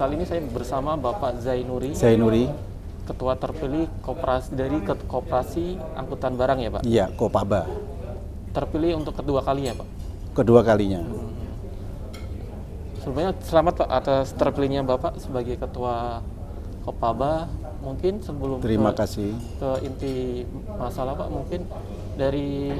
kali ini saya bersama Bapak Zainuri, Ketua terpilih Koperasi Angkutan Barang ya Pak? Iya, Kopaba. Terpilih untuk kedua kali ya Pak? Kedua kalinya. Sebelumnya selamat Pak atas terpilihnya Bapak sebagai Ketua Kopaba. Mungkin sebelum Terima kasih. Ke inti masalah Pak, mungkin dari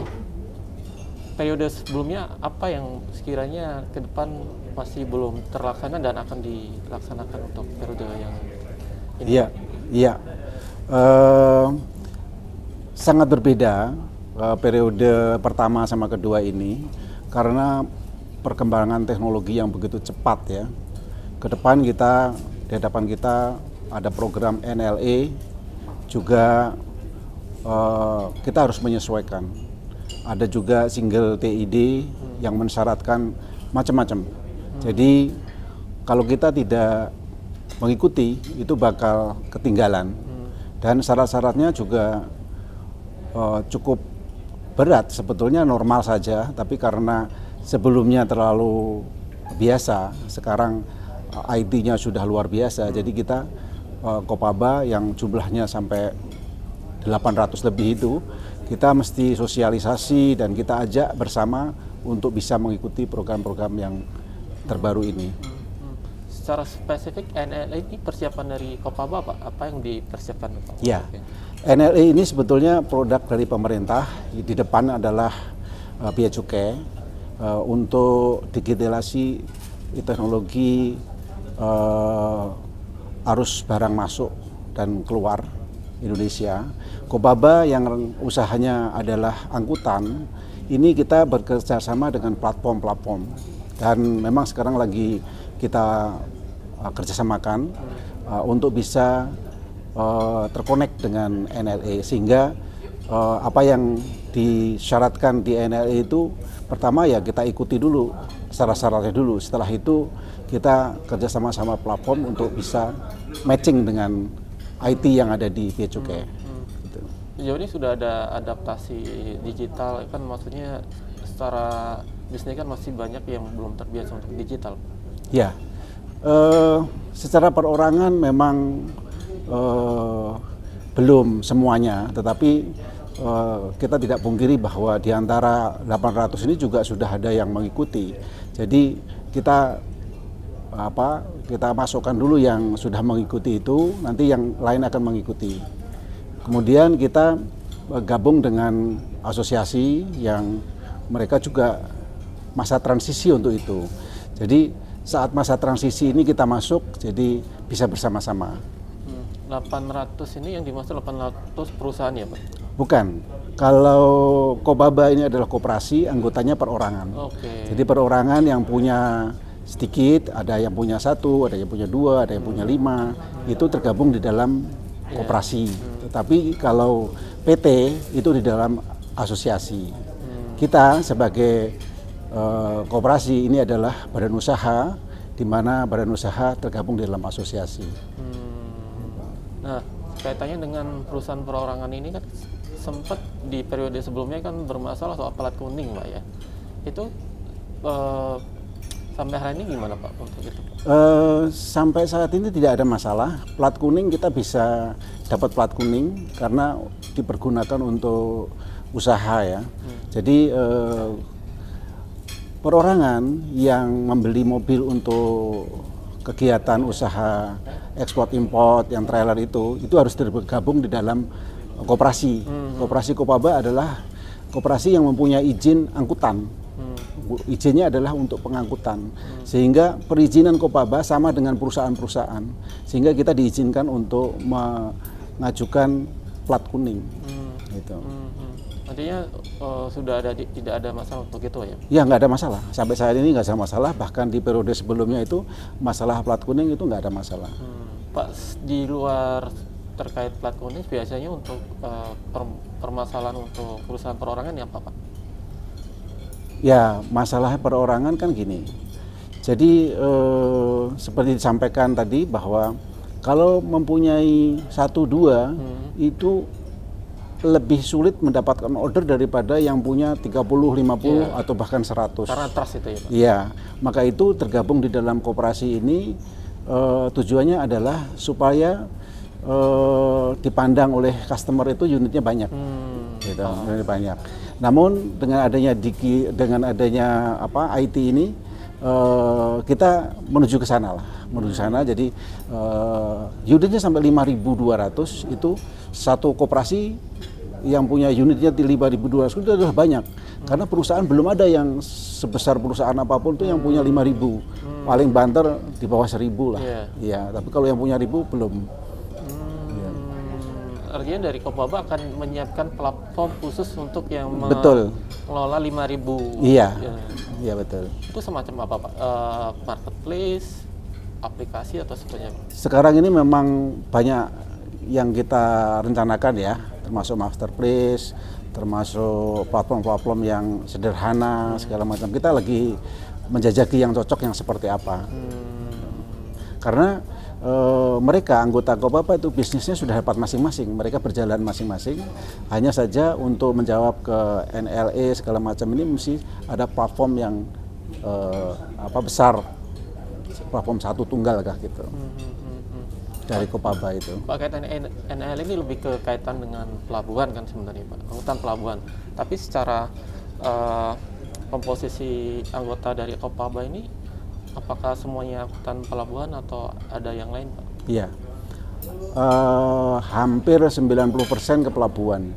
periode sebelumnya apa yang sekiranya ke depan masih belum terlaksana dan akan dilaksanakan untuk periode yang ini? Iya. Sangat berbeda periode pertama sama kedua ini karena perkembangan teknologi yang begitu cepat ya. Ke depan di hadapan kita ada program NLE, juga kita harus menyesuaikan. Ada juga single TID yang mensyaratkan macam-macam. Jadi kalau kita tidak mengikuti itu bakal ketinggalan. Dan syarat-syaratnya juga cukup berat, sebetulnya normal saja, tapi karena sebelumnya terlalu biasa, sekarang IT-nya sudah luar biasa. Jadi kita Kopaba yang jumlahnya sampai 800 lebih itu, kita mesti sosialisasi dan kita ajak bersama untuk bisa mengikuti program-program yang terbaru ini. Secara spesifik NLE ini persiapan dari Kopaba Pak, apa yang dipersiapkan Pak? Ya, NLE ini sebetulnya produk dari pemerintah. Di depan adalah Bea Cukai untuk digitalisasi teknologi arus barang masuk dan keluar Indonesia. Kopaba yang usahanya adalah angkutan, ini kita bekerja sama dengan platform-platform dan memang sekarang lagi kita kerjasamakan untuk bisa terkonek dengan NLE, sehingga apa yang disyaratkan di NLE itu pertama ya kita ikuti dulu syarat-syaratnya dulu, setelah itu kita kerjasama sama platform untuk bisa matching dengan IT yang ada di Bea Cukai. Gitu. Sejauh ini sudah ada adaptasi digital, kan maksudnya secara bisnis kan masih banyak yang belum terbiasa untuk digital. Ya, secara perorangan memang belum semuanya, tetapi kita tidak pungkiri bahwa di antara 800 ini juga sudah ada yang mengikuti. Jadi kita masukkan dulu yang sudah mengikuti itu, nanti yang lain akan mengikuti. Kemudian kita gabung dengan asosiasi yang mereka juga masa transisi untuk itu. Jadi saat masa transisi ini kita masuk, jadi bisa bersama-sama. 800 ini yang dimaksud 800 perusahaan ya Pak? Bukan. Kalau Kopaba ini adalah koperasi, anggotanya perorangan. Jadi perorangan yang punya sedikit, ada yang punya 1, ada yang punya 2, ada yang punya 5, itu tergabung di dalam koperasi. Tetapi kalau PT itu di dalam asosiasi. Kita sebagai koperasi ini adalah badan usaha, di mana badan usaha tergabung di dalam asosiasi. Nah, kaitannya dengan perusahaan perorangan ini kan sempat di periode sebelumnya kan bermasalah soal plat kuning Pak ya. Itu sampai hari ini gimana Pak untuk itu? Sampai saat ini tidak ada masalah. Plat kuning kita bisa dapat plat kuning karena dipergunakan untuk usaha ya. Jadi perorangan yang membeli mobil untuk kegiatan usaha ekspor import yang trailer itu harus tergabung di dalam koperasi. Koperasi Kopaba adalah koperasi yang mempunyai izin angkutan. Izinnya adalah untuk pengangkutan, sehingga perizinan Kopaba sama dengan perusahaan-perusahaan, sehingga kita diizinkan untuk mengajukan plat kuning. Gitu. Artinya tidak ada masalah untuk itu ya? Ya, nggak ada masalah. Sampai saat ini nggak ada masalah. Bahkan di periode sebelumnya itu masalah plat kuning itu nggak ada masalah. Pak, di luar terkait plat kuning biasanya untuk permasalahan untuk perusahaan perorangan ya apa Pak? Ya, masalah perorangan kan gini. Jadi seperti disampaikan tadi bahwa kalau mempunyai 1-2 itu lebih sulit mendapatkan order daripada yang punya 30, 50 atau bahkan 100. Karena trust itu ya Pak? Iya, maka itu tergabung di dalam koperasi ini tujuannya adalah supaya dipandang oleh customer itu unitnya banyak, gitu, unitnya banyak. Namun dengan adanya IT ini, kita menuju ke sana lah, Jadi unitnya sampai 5.200 itu satu koperasi yang punya unitnya 5.200 itu adalah banyak. Karena perusahaan belum ada yang sebesar perusahaan apapun tuh yang punya 5.000. Paling banter di bawah 1.000 lah. Ya, tapi kalau yang punya 1.000 belum. Artinya dari Kopaba akan menyiapkan platform khusus untuk yang Betul. mengelola 5.000. Iya, iya betul. Itu semacam apa Pak? Marketplace, aplikasi atau seperti apa? Sekarang ini memang banyak yang kita rencanakan ya, termasuk marketplace, termasuk platform-platform yang sederhana segala macam. Kita lagi menjajaki yang cocok yang seperti apa. Karena mereka anggota Kopaba itu bisnisnya sudah dapat masing-masing, mereka berjalan masing-masing. Hanya saja untuk menjawab ke NLA segala macam ini mesti ada platform yang besar, platform satu tunggal kah gitu. Dari Kopaba itu. Pak, kaitan NL ini lebih ke kaitan dengan pelabuhan kan sebenarnya Pak, angkutan pelabuhan. Tapi secara komposisi anggota dari Kopaba ini, apakah semuanya angkutan pelabuhan atau ada yang lain Pak? Iya, hampir 90% ke pelabuhan.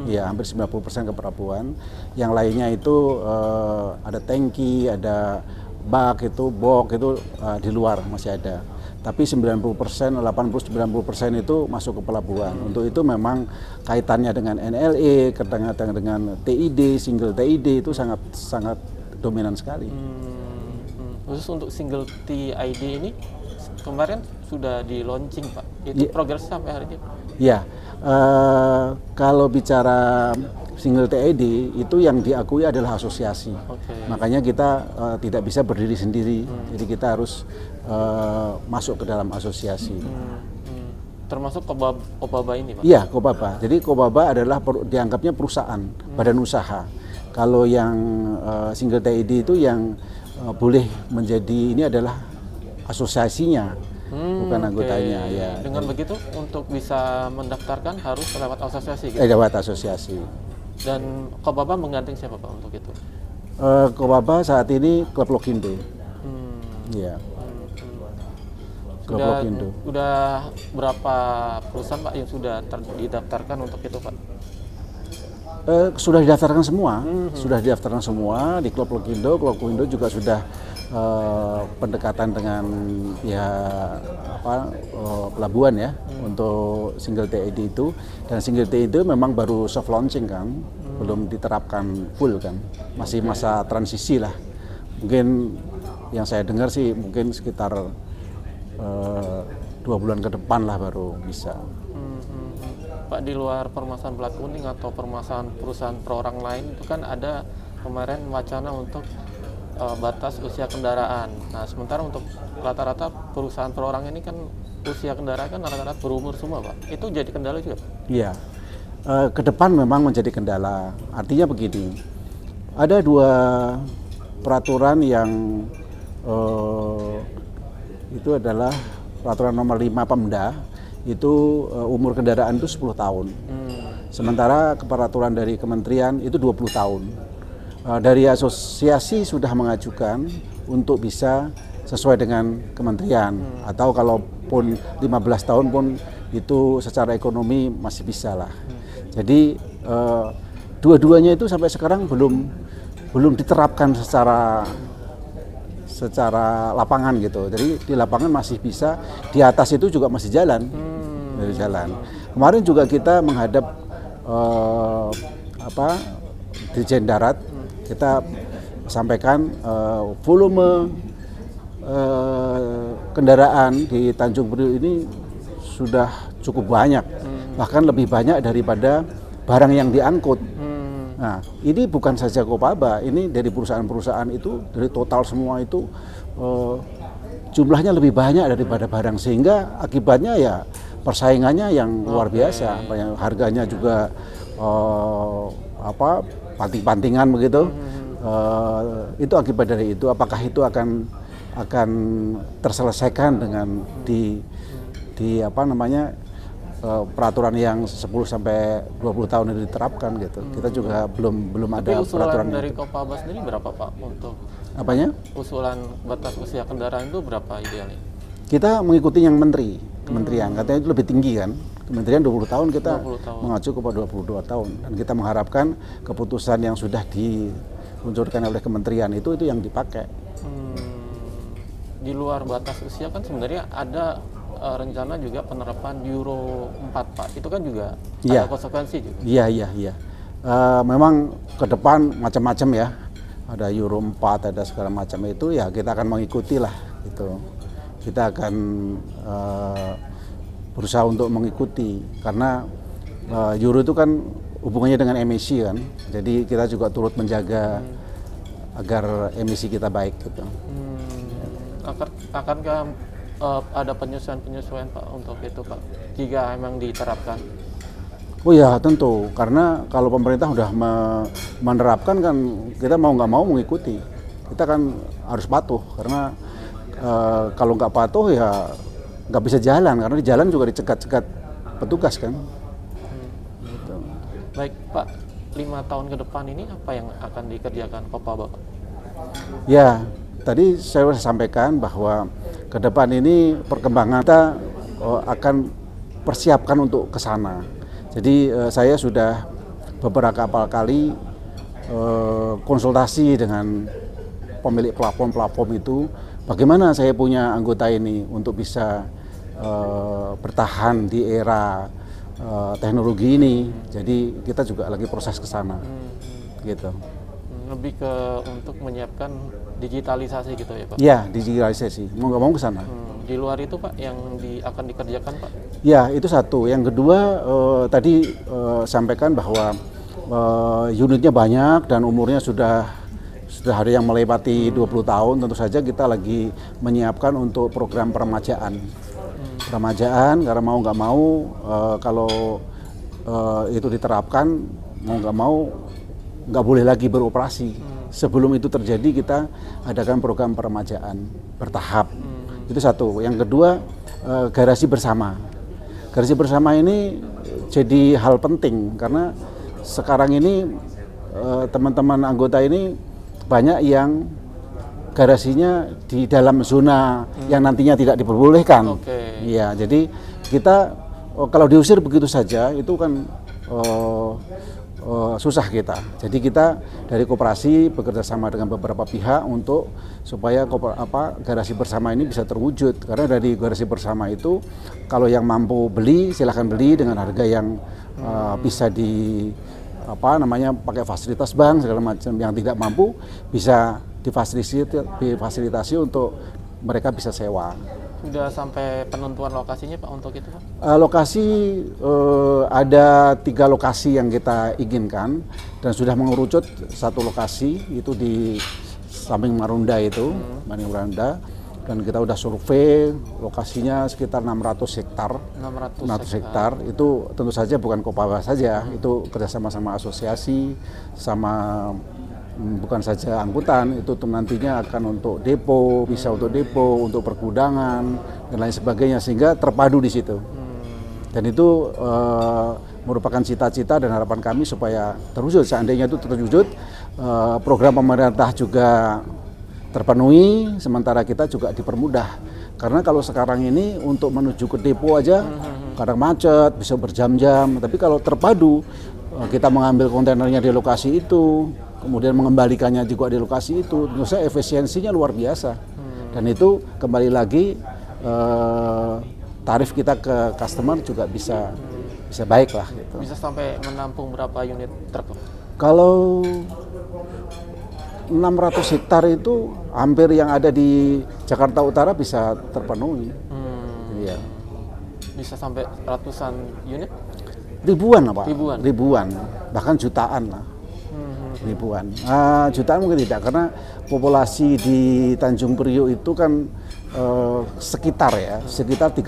Iya, hampir 90% ke pelabuhan. Yang lainnya itu ada tangki, ada bak itu di luar masih ada. Tapi 90%, 80-90% itu masuk ke pelabuhan. Untuk itu memang kaitannya dengan NLA, kaitannya dengan TID, single TID itu sangat dominan sekali. Khusus untuk single TID ini kemarin sudah di launching Pak. Itu progres sampai hari ini? Ya, kalau bicara single TID itu yang diakui adalah asosiasi. Makanya kita tidak bisa berdiri sendiri. Jadi kita harus masuk ke dalam asosiasi. Termasuk Kopaba ini Pak? Iya, Kopaba. Jadi Kopaba adalah dianggapnya perusahaan, badan usaha. Kalau yang single TID itu yang boleh menjadi ini adalah asosiasinya, bukan anggotanya. Ya. Dengan begitu untuk bisa mendaftarkan harus lewat asosiasi. Gitu? Lewat asosiasi. Dan Kopaba menggandeng siapa Pak untuk itu? Kopaba saat ini Klub Lokindo. Iya. Klub Lokindo. Sudah berapa perusahaan Pak yang sudah didaftarkan untuk itu Pak? Sudah didaftarkan semua, sudah didaftarkan semua di Klub Lokindo. Klub Lokindo juga sudah pendekatan dengan pelabuhan ya untuk single TID itu. Dan single TID itu memang baru soft launching kan, belum diterapkan full kan, masih masa transisi lah. Mungkin yang saya dengar sih mungkin sekitar 2 bulan ke depan lah baru bisa. Pak, di luar permasalahan plat kuning atau permasalahan perusahaan per orang lain itu kan ada kemarin wacana untuk batas usia kendaraan. Nah, sementara untuk rata-rata perusahaan per orang ini kan usia kendaraan kan rata-rata berumur semua Pak. Itu jadi kendala juga Pak? Iya, ke depan memang menjadi kendala. Artinya begini, ada 2 peraturan yang itu adalah peraturan nomor 5 Pemda. Itu umur kendaraan itu 10 tahun. Sementara peraturan dari kementerian itu 20 tahun. Dari asosiasi sudah mengajukan untuk bisa sesuai dengan kementerian. Atau kalaupun 15 tahun pun itu secara ekonomi masih bisa lah. Jadi dua-duanya itu sampai sekarang belum diterapkan secara lapangan gitu. Jadi di lapangan masih bisa, di atas itu juga masih jalan. Dari jalan. Kemarin juga kita menghadap Dirjen Darat, kita sampaikan volume kendaraan di Tanjung Priok ini sudah cukup banyak, bahkan lebih banyak daripada barang yang diangkut. Nah, ini bukan saja Kopaba, ini dari perusahaan-perusahaan itu, dari total semua itu jumlahnya lebih banyak daripada barang, sehingga akibatnya ya persaingannya yang luar biasa, harganya juga panting-pantingan begitu. Itu akibat dari itu. Apakah itu akan akan terselesaikan dengan di apa namanya peraturan yang 10 sampai 20 tahun ini diterapkan gitu. Kita juga belum Tapi ada usulan peraturan dari itu. Kopabas sendiri berapa Pak untuk Apanya? usulan batas usia kendaraan itu berapa idealnya? Kita mengikuti yang kementerian katanya itu lebih tinggi kan. Kementerian 20 tahun, kita 20 tahun. mengacu kepada 22 tahun. Dan kita mengharapkan keputusan yang sudah diluncurkan oleh kementerian itu yang dipakai. Di luar batas usia kan sebenarnya ada rencana juga penerapan Euro 4 Pak. Itu kan juga Iya. ada konsekuensi juga. Iya. Memang ke depan macam-macam ya. Ada Euro 4, ada segala macam itu ya kita akan mengikuti lah gitu. Kita akan berusaha untuk mengikuti karena Euro itu kan hubungannya dengan emisi kan. Jadi kita juga turut menjaga agar emisi kita baik gitu. Akankah ada penyesuaian Pak untuk itu Pak jika emang diterapkan? Oh ya tentu, karena kalau pemerintah sudah menerapkan kan kita mau nggak mau mengikuti. Kita kan harus patuh karena kalau nggak patuh ya nggak bisa jalan karena di jalan juga dicegat-cegat petugas kan. Gitu. Baik Pak, 5 tahun ke depan ini apa yang akan dikerjakan Kopabas? Ya, tadi saya sudah sampaikan bahwa ke depan ini perkembangan kita akan persiapkan untuk ke sana. Jadi saya sudah beberapa kali konsultasi dengan pemilik platform itu, bagaimana saya punya anggota ini untuk bisa bertahan di era teknologi ini. Jadi kita juga lagi proses ke sana, gitu. Lebih ke untuk menyiapkan digitalisasi gitu ya Pak? Ya, digitalisasi. Mau nggak mau ke sana. Di luar itu Pak yang akan dikerjakan Pak? Ya, itu satu. Yang kedua tadi sampaikan bahwa unitnya banyak dan umurnya sudah ada yang melewati 20 tahun. Tentu saja kita lagi menyiapkan untuk program peremajaan. Peremajaan karena mau nggak mau kalau itu diterapkan mau nggak mau nggak boleh lagi beroperasi. Sebelum itu terjadi kita adakan program peremajaan bertahap. Itu satu. Yang kedua garasi bersama. Garasi bersama ini jadi hal penting karena sekarang ini teman-teman anggota ini banyak yang garasinya di dalam zona yang nantinya tidak diperbolehkan. Iya, jadi kita kalau diusir begitu saja itu kan susah kita. Jadi kita dari koperasi bekerja sama dengan beberapa pihak untuk supaya garasi bersama ini bisa terwujud. Karena dari garasi bersama itu kalau yang mampu beli silahkan beli dengan harga yang bisa pakai fasilitas bank segala macam. Yang tidak mampu bisa difasilitasi untuk mereka bisa sewa. Sudah sampai penentuan lokasinya Pak untuk itu Pak? Lokasi ada 3 lokasi yang kita inginkan dan sudah mengerucut 1 lokasi itu di samping Marunda itu, Marunda, dan kita udah survei lokasinya sekitar 600 hektar. 600 hektar itu tentu saja bukan Kopabas saja, itu kerjasama sama asosiasi, sama bukan saja angkutan, itu nantinya akan untuk depo, bisa untuk depo, untuk pergudangan dan lain sebagainya sehingga terpadu di situ. Dan itu merupakan cita-cita dan harapan kami supaya terwujud. Seandainya itu terwujud, program pemerintah juga terpenuhi, sementara kita juga dipermudah. Karena kalau sekarang ini untuk menuju ke depo aja kadang macet, bisa berjam-jam. Tapi kalau terpadu, kita mengambil kontainernya di lokasi itu, kemudian mengembalikannya juga di lokasi itu, tentu saja efisiensinya luar biasa. Dan itu kembali lagi tarif kita ke customer juga bisa baik lah. Gitu. Bisa sampai menampung berapa unit truk? Kalau 600 hektar itu hampir yang ada di Jakarta Utara bisa terpenuhi. Iya. Bisa sampai ratusan unit? Ribuan lah Pak. Ribuan. Bahkan jutaan lah. Ribuan. Jutaan mungkin tidak karena populasi di Tanjung Priok itu kan sekitar 30.000.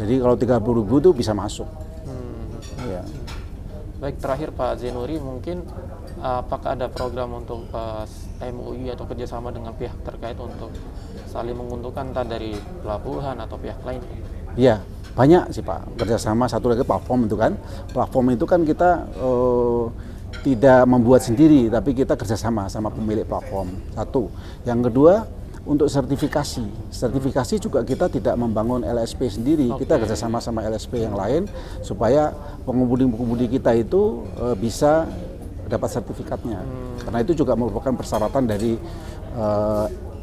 Jadi kalau 30.000 itu bisa masuk. Ya. Baik, terakhir Pak Zainuri, mungkin apakah ada program untuk MOU atau kerjasama dengan pihak terkait untuk saling menguntungkan entah dari pelabuhan atau pihak lain? Iya, banyak sih Pak, kerjasama. Satu lagi platform itu kan. Platform itu kan kita tidak membuat sendiri, tapi kita kerjasama sama pemilik platform. Satu. Yang kedua, untuk sertifikasi juga kita tidak membangun LSP sendiri. Kita kerjasama sama LSP yang lain supaya pengemudi kita itu bisa dapat sertifikatnya. Karena itu juga merupakan persyaratan dari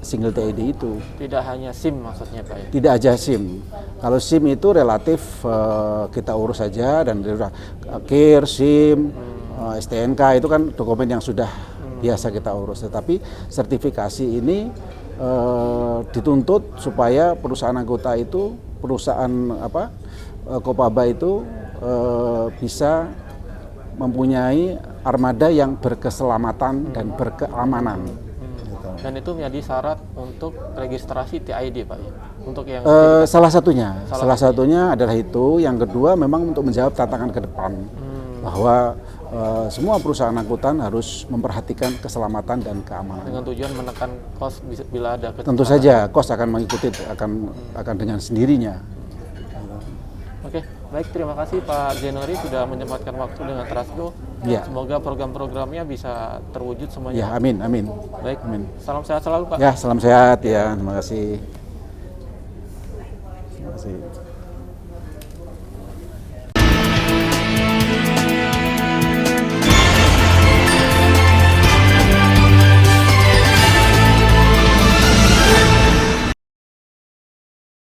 single TED itu. Tidak hanya SIM maksudnya Pak ya? Tidak aja SIM. Kalau SIM itu relatif kita urus saja, dan KIR, SIM, STNK itu kan dokumen yang sudah biasa kita urus. Tetapi sertifikasi ini dituntut supaya perusahaan anggota itu, perusahaan Kopaba itu bisa mempunyai armada yang berkeselamatan dan berkeamanan. Dan itu menjadi syarat untuk registrasi TID Pak ya? Untuk yang salah satunya adalah itu. Yang kedua memang untuk menjawab tantangan ke depan, bahwa semua perusahaan angkutan harus memperhatikan keselamatan dan keamanan. Dengan tujuan menekan kos bila ada kecelakaan. Tentu saja kos akan mengikuti, akan dengan sendirinya. Oke, baik, terima kasih Pak Zenori sudah menyempatkan waktu dengan Trasgo. Ya. Semoga program-programnya bisa terwujud semuanya. Ya, amin. Baik, amin. Salam sehat selalu Pak. Ya, salam sehat ya. Terima kasih.